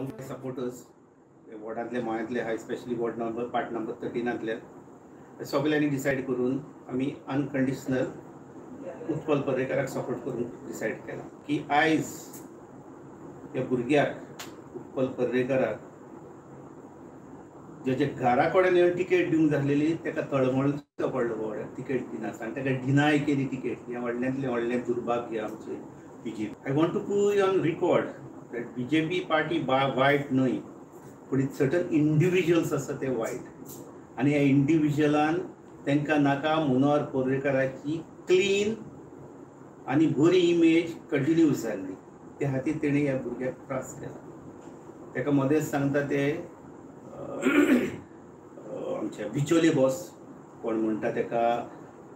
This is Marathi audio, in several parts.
along with supporters, वॉर्डांतले मळ्यांतले हाय specially ward number part number 13 सगळ्यांनी डिसायड करून आम्ही अनकंडिशनल उत्पल पर्रेकाराक सपोर्ट करून डिसायड केला की आयज त्या भुरग्याक उत्पल पर्रेकाराक जे घरा कडेन येवन तिकेट दिवंक जाल्लेली ताका तळमळचो पडलो वॉर्डाक तिकेट दिनासतना आनी ताका डिनाय केली तिकेट. हें व्हडल्यांतलें दुर्भाग्य आमचें BJP. I want to put on record that BJP party वायट न्हय, पूण सर्टन इंडिविज्युअल्स आसा ते वायट आनी ह्या इंडिविज्युअलान तांकां नाका मनोहर पर्रेकाराची क्लीन आनी बरी इमेज कंटिन्यूस जाल्ली. त्या खातीर तेणी ह्या भुरग्याक त्रास केला. ताका मदेंच सांगता ते आमचे बिचोले बॉस कोण म्हणटा ताका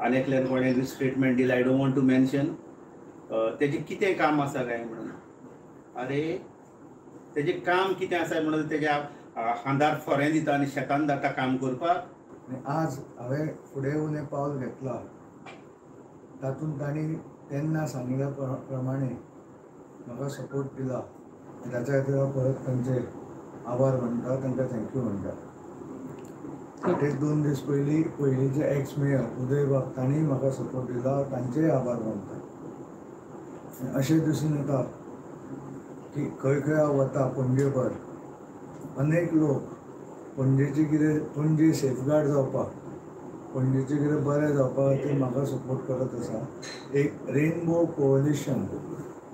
आनी एकल्यान कोणें स्टेटमेंट दिला, I don't want to mention तेजें कितें काम आसा काय म्हणून. अरे तेजें काम कितें आसा म्हणून तेज्या हांदार फोरें दिता आनी शेतान जाता काम करपाक. आज हांवें फुडें येवन हें पावल घेतलां तातूंत तांणी तेन्ना सांगिल्ल्या प्रमाणे म्हाका सपोर्ट दिला. ताच्या खातीर हांव परत तांचे आभार मानता, तांकां थँक्यू म्हणटा. एक 2 दीस पयलींचे एक्स मेयर उदय बाब तांणी म्हाका सपोर्ट दिला, तांचेय आभार मानता. अशें दिसून येता की खंय खंय हांव वता पणजेभर अनेक लोक पणजे सेफगार्ड जावपाक, पणजेचें कितें बरें जावपा खातीर म्हाका सपोर्ट करत आसा. एक rainbow coalition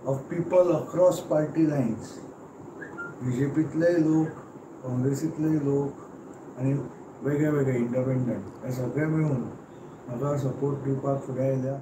of people across party lines, बीजेपीतलेय लोक, काँग्रेसीतलेय लोक आनी वेगळे वेगळे इंडिपेंडंट हे सगळे मेळून म्हाका सपोर्ट दिवपाक फुडें आयल्या.